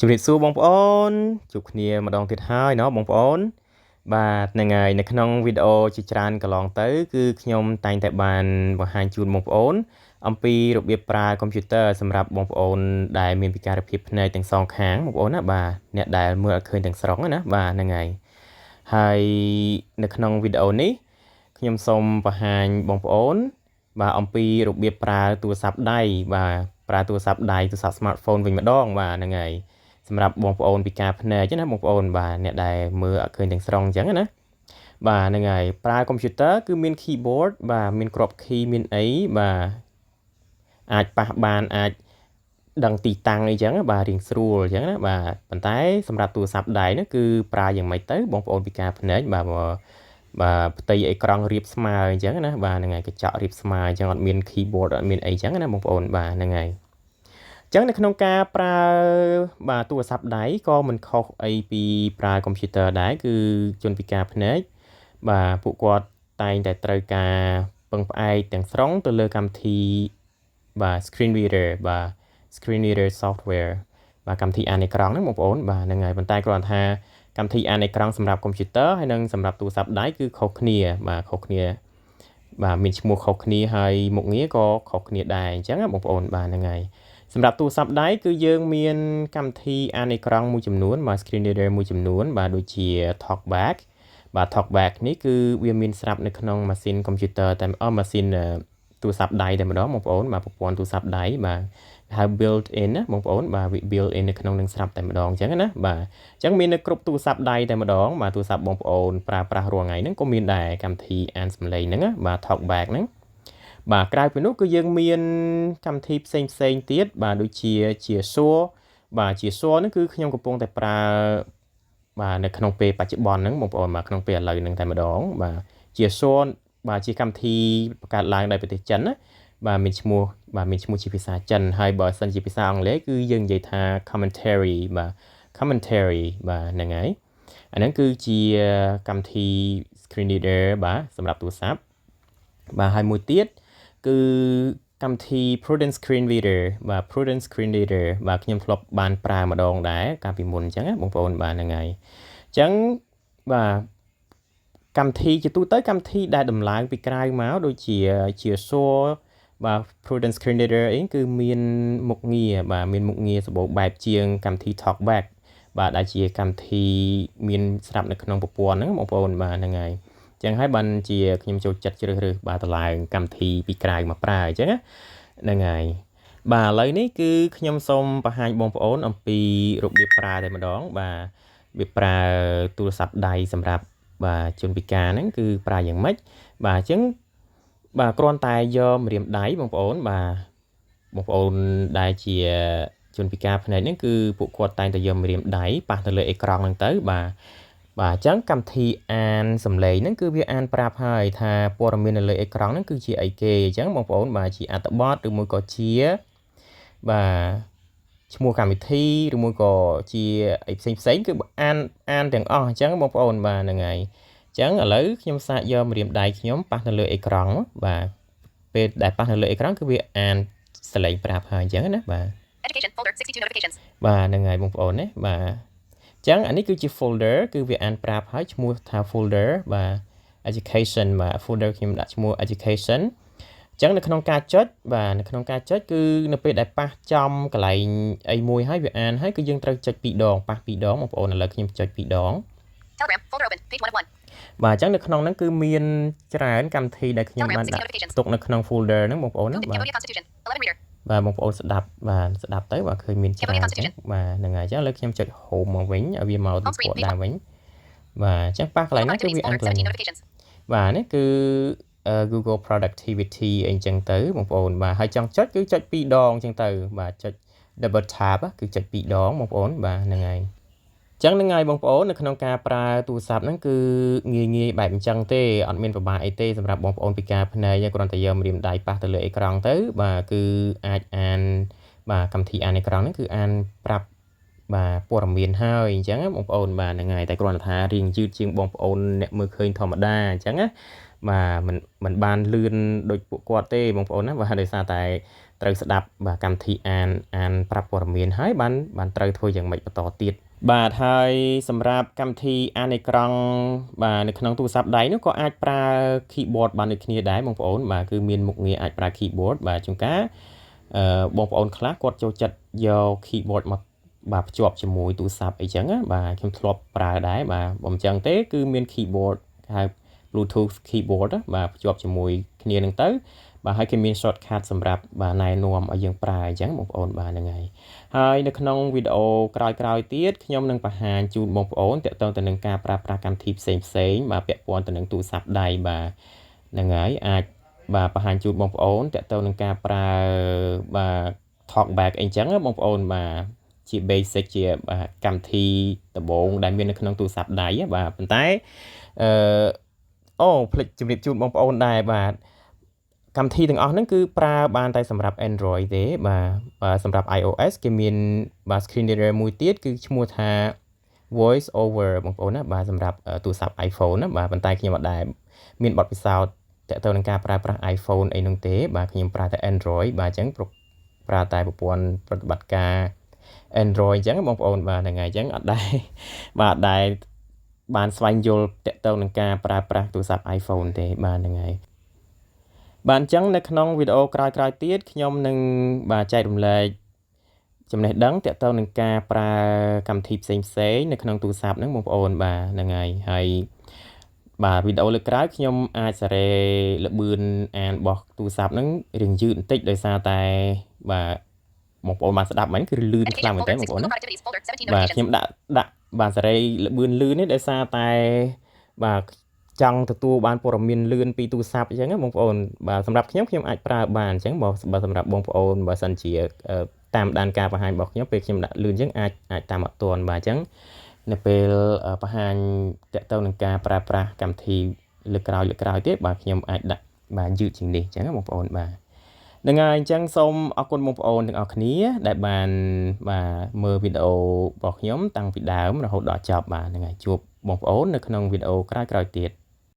ជំរាបសួរបងប្អូនជួបគ្នាម្ដងទៀតហើយเนาะបងប្អូនបាទហ្នឹងហើយនៅក្នុងវីដេអូជាច្រើនកន្លងទៅគឺខ្ញុំតែងតែបានបង្ហាញជូនបងប្អូនអំពីរបៀបប្រើកុំព្យូទ័រសម្រាប់បងប្អូនដែលមានពិការភាពភ្នែកទាំងសងខាងបងប្អូនណាបាទអ្នកដែលមើលអត់ឃើញទាំងស្រុងណាបាទហ្នឹងហើយនៅក្នុងវីដេអូនេះខ្ញុំសូមបង្ហាញបងប្អូនបាទអំពីរបៀបប្រើទូរស័ព្ទដៃបាទប្រើទូរស័ព្ទដៃទូរស័ព្ទ smartphone វិញម្ដងបាទហ្នឹងហើយសម្រាប់បងប្អូនពិការភ្នែកណាបងប្អូនបាទអ្នកដែលមើលអត់ឃើញទាំងស្រុងអញ្ចឹងណាបាទហ្នឹងហើយប្រើកុំព្យូទ័រគឺមាន keyboard បាទមានគ្រាប់ key មានអីបាទអាចប៉ះបានអាចដឹងទីតាំងអីចឹងបាទរៀងស្រួលអញ្ចឹងណាបាទប៉ុន្តែសម្រាប់ទូរស័ព្ទដៃនោះគឺប្រើយ៉ាងម៉េចទៅបងប្អូនពិការភ្នែកបាទផ្ទៃអេក្រង់រាបស្មើអញ្ចឹងណាបាទហ្នឹងហើយកញ្ចក់រាបស្មើអញ្ចឹងអត់មាន keyboard អត់មានអីចឹងណាបងប្អូនបាទហ្នឹងហើយចឹងនៅក្នុងការប្រើបាទទូរស័ព្ទដៃក៏មិនខុសអីពីប្រើកុំព្យូទ័រដែរគឺជនពិការភ្នែកបាទពួកគាត់តែងតែត្រូវការពឹងផ្អែកទាំងស្រុងទៅលើកម្មវិធីបាទ screen reader បាទ screen reader software បាទកម្មវិធីអានអេក្រង់ហ្នឹងបងប្អូនបាទហ្នឹងហើយប៉ុន្តែគ្រាន់ថាកម្មវិធីអានអេក្រង់សម្រាប់កុំព្យូទ័រហើយនិងសម្រាប់ទូរស័ព្ទដៃគឺខុសគ្នាបាទខុសគ្នាបាទមានឈ្មោះខុសគ្នាហើយមុខងារក៏ខុសគ្នាដែរអញ្ចឹងណាបងប្អូនបាទហ្នឹងហើយសម្រាប់ទូរស័ព្ទដៃគឺយើងមានកម្មវិធីអានអេក្រង់មួយចំនួនបាទ screen reader មួយចំនួនបាទដូចជា TalkBack បាទ TalkBack នេះគឺវាមានស្រាប់នៅក្នុងម៉ាស៊ីនកុំព្យូទ័រតែម៉ាស៊ីនទូរស័ព្ទដៃតែម្ដងបងប្អូនបាទប្រព័ន្ធទូរស័ព្ទដៃបាទហៅ built in ណាបងប្អូនបាទ built in នៅក្នុងនឹងស្រាប់តែម្ដងអញ្ចឹងណាបាទអញ្ចឹងមាននៅគ្រប់ទូរស័ព្ទដៃតែម្ដងបាទទូរស័ព្ទបងប្អូនប្រើប្រាស់រាល់ថ្ងៃហ្នឹងក៏មានដែរកម្មវិធីអានសំឡេងហ្នឹងបាទ TalkBack ហ្នឹងបាទក្រៅពីនោះគឺយើងមានកម្មវិធីផ្សេងទៀតបាទដូចជាសួរបាទជាសួរហ្នឹងគឺខ្ញុំកំពុងតែប្រើបាទនៅក្នុងពេលបច្ចុប្បន្នហ្នឹងបងប្អូនបាទក្នុងពេលឥឡូវហ្នឹងតែម្ដងបាទជាសួរបាទជាកម្មវិធីបង្កើតឡើងដោយប្រទេសចិនណាបាទមានឈ្មោះជាភាសាចិនហើយបើសិនជាភាសាអង់គ្លេសគឺយើងនិយាយថា commentary បាទ commentary បាទហ្នឹងហើយអាហ្នឹងគឺជាកម្មវិធី screen reader បាទសម្រាប់ទូរស័ព្ទបាទហើយមួយទៀតគឺកម្មវិធី Prudent Screen Reader បាទ Prudent Screen Reader បាទខ្ញុំធ្លាប់បានប្រើម្ដងដែរកាលពីមុនអញ្ចឹងណាបងប្អូនបាទហ្នឹងហើយអញ្ចឹងបាទកម្មវិធីជាទូទៅកម្មវិធីដែលដំឡើងពីក្រៅមកដូចជាសួរបាទ Prudent Screen Reader អីគឺមានមុខងារបាទមានមុខងារសម្បូរបែបជាងកម្មវិធី TalkBack បាទដែលជាកម្មវិធីមានស្រាប់នៅក្នុងប្រព័ន្ធហ្នឹងបងប្អូនបាទហ្នឹងហើយចឹងហើយបានជាខ្ញុំចូលចិត្តជ្រើសរើសបាទតម្លើងកម្មវិធីពីក្រៅមកប្រើអញ្ចឹងហ្នឹងហើយបាទឥឡូវនេះគឺខ្ញុំសូមបង្ហាញបងប្អូនអំពីរបៀបប្រើតែម្ដងបាទរបៀបប្រើទូរស័ព្ទដៃសម្រាប់បាទជនពិការហ្នឹងគឺប្រើយ៉ាងម៉េចបាទអញ្ចឹងបាទគ្រាន់តែយកម្រាមដៃបងប្អូនបាទបងប្អូនដែលជាជនពិការភ្នែកហ្នឹងគឺពួកគាត់តែងតែយកម្រាមដៃប៉ះទៅលើអេក្រង់ហ្នឹងទៅបាទអញ្ចឹងកម្មវិធីអានសំឡេងហ្នឹងគឺវាអានប្រាប់ហើយថាព័ត៌មាននៅលើអេក្រង់ហ្នឹងគឺជាអីគេអញ្ចឹងបងប្អូនបាទជាអត្ថបទឬមួយក៏ជាបាទឈ្មោះកម្មវិធីឬមួយក៏ជាអីផ្សេងគឺអានទាំងអស់អញ្ចឹងបងប្អូនបាទហ្នឹងហើយអញ្ចឹងឥឡូវខ្ញុំសាកយកម្រាមដៃខ្ញុំប៉ះនៅលើអេក្រង់បាទពេលដែលប៉ះនៅលើអេក្រង់គឺវាអានសលេងប្រាប់ហើយអញ្ចឹងណាបាទ Education folder 62 notifications បាទហ្នឹងហើយបងប្អូនណាបាទចឹងអានេះគឺជា folder គឺវាអានប្រាប់ហើយឈ្មោះថា folder បាទ education បាទ folder ខ្ញុំដាក់ឈ្មោះ education ចឹងនៅក្នុងការចុចបាទនៅក្នុងការចុចគឺនៅពេលដែលប៉ះចំកន្លែងអីមួយហើយវាអានហើយគឺយើងត្រូវចុច2ដងប៉ះ2ដងបងប្អូនឥឡូវខ្ញុំចុច2ដង Telegram folder open page 1 of 1បាទអញ្ចឹងនៅក្នុងហ្នឹងគឺមានច្រើនកម្មវិធីដែលខ្ញុំបានដាក់ទុកនៅក្នុង folder ហ្នឹងបងប្អូនណាបាទបាទបងប្អូនស្ដាប់ទៅបាទឃើញមានច្រើនបាទហ្នឹងហើយអញ្ចឹងឥឡូវខ្ញុំចុច home មកវិញឲ្យវាមកទីពតដើមវិញបាទអញ្ចឹងប៉ះកន្លែងណាគឺវាអានកន្លែងបាទនេះគឺ Google Productivity អីចឹងទៅបងប្អូនបាទហើយចង់ចុចគឺចុច2ដងអញ្ចឹងទៅបាទចុច double tap គឺចុច2ដងបងប្អូនបាទហ្នឹងហើយចឹងហ្នឹងហើយបងប្អូននៅក្នុងការប្រើទូរស័ព្ទហ្នឹងគឺងាយបែបអញ្ចឹងទេអត់មានពិបាកអីទេសម្រាប់បងប្អូនពិការភ្នែកគ្រាន់តែយកម្រាមដៃប៉ះទៅលើអេក្រង់ទៅបាទគឺអាចអានបាទកម្មវិធីអានអេក្រង់ហ្នឹងគឺអានប្រាប់ បាទព័ត៌មានហើយអញ្ចឹងបងប្អូនបាទហ្នឹងហើយតែគ្រាន់តែថារៀងយឺតជាងបងប្អូនអ្នកមើលឃើញធម្មតាអញ្ចឹងណាបាទมันបានលឿនដូចពួកគាត់ទេបងប្អូនណាបាទដោយសារតែត្រូវស្ដាប់បាទកម្មវិធីអានប្រាប់ព័ត៌មានហើយបានត្រូវធ្វើយ៉ាងម៉េចបន្តទៀតបាទហើយសម្រាប់កម្មវិធីអានអេក្រង់បាទនៅក្នុងទូរស័ព្ទដៃនោះក៏អាចប្រើ keyboard បានដូចគ្នាដែរបងប្អូនបាទគឺមានមុខងារអាចប្រើ keyboard បាទជួនកាលបងប្អូនខ្លះគាត់ចូលចិត្តយក keyboard មកបាទភ្ជាប់ជាមួយទូរស័ព្ទអីចឹងណាបាទខ្ញុំធ្លាប់ប្រើដែរបាទបើមិនចឹងទេគឺមាន keyboard ហៅ Bluetooth keyboard បាទភ្ជាប់ជាមួយគ្នានឹងទៅបាទហើយគេមាន shortcut សម្រាប់បាទណែនាំឲ្យយើងប្រើអញ្ចឹងបងប្អូនបាទហ្នឹងហើយនៅក្នុងវីដេអូក្រោយៗទៀតខ្ញុំនឹងបង្ហាញជូនបងប្អូនទាក់ទងទៅនឹងការប្រើប្រាស់កម្មវិធីផ្សេងៗបាទពាក់ព័ន្ធទៅនឹងទូរស័ព្ទដៃបាទហ្នឹងហើយអាចបាទបង្ហាញជូនបងប្អូនទាក់ទងនឹងការប្រើបាទ Talkback អីចឹងបងប្អូនបាទជា basic ជាបាទកម្មវិធីដំបូងដែលមាននៅក្នុងទូរស័ព្ទដៃបាទប៉ុន្តែភ្លេចជម្រាបជូនបងប្អូនដែរបាទកម្មវិធីទាំងអស់ហ្នឹងគឺប្រើបានតែសម្រាប់ Android ទេបាទសម្រាប់ iOS គេមានបាទ screen reader មួយទៀតគឺឈ្មោះថា Voice Over បងប្អូនណាបាទសម្រាប់ទូរស័ព្ទ iPhone ណាបាទប៉ុន្តែខ្ញុំអត់ដែរមានបទពិសោធន៍ទាក់ទងនឹងការប្រើប្រាស់ iPhone អីនោះទេបាទខ្ញុំប្រើតែ Android បាទអញ្ចឹងប្រើតែប្រព័ន្ធប្រតិបត្តិការ Android អញ្ចឹងបងប្អូនបាទហ្នឹងហើយអញ្ចឹងអត់ដែរបាទដែរបានស្វែងយល់ទាក់ទងនឹងការប្រើប្រាស់ទូរស័ព្ទ iPhone ទេបាទហ្នឹងហើយបាទអញ្ចឹងនៅក្នុងវីដេអូក្រោយៗទៀតខ្ញុំនឹងបាទចែករំលែកចំណេះដឹងទាក់ទងនឹងការប្រើកម្មវិធីផ្សេងៗនៅក្នុងទូរស័ព្ទហ្នឹងបងប្អូនបាទហ្នឹងហើយបាទវីដេអូលើកក្រោយខ្ញុំអាចសារ៉េល្បឿនអានរបស់ទូរស័ព្ទហ្នឹងរៀងយឺតបន្តិចដោយសារតែបាទបងប្អូនបានស្ដាប់មិញគឺលឿនខ្លាំងមែនតើបងប្អូនណាបាទខ្ញុំដាក់បាទសារ៉េល្បឿនលឿននេះដោយសារតែបាទចង់ទទួលបានព័ត៌មានលឿនពីទូរស័ព្ទអញ្ចឹងណាបងប្អូនបាទសម្រាប់ខ្ញុំអាចប្រើបានអញ្ចឹងបើសម្រាប់បងប្អូនបើសិនជាតាមដានការបង្ហាញរបស់ខ្ញុំពេលខ្ញុំដាក់លឿនអញ្ចឹងអាចតាមអត់ទាន់បាទអញ្ចឹងនៅពេលបង្ហាញតាក់ទងនឹងការប្រើប្រាស់កម្មវិធីលើកក្រោយទៀតបាទខ្ញុំអាចដាក់បាទយឺតជាងនេះអញ្ចឹងណាបងប្អូនបាទហ្នឹងហើយអញ្ចឹងសូមអរគុណបងប្អូនទាំងអស់គ្នាដែលបានបាទមើលវីដេអូរបស់ខ្ញុំតាំងពីដើមរហូតដល់ចប់បាទហ្នឹងហើយជួបបងប្អូននៅក្នុងវីដេអូក្រោយៗទៀត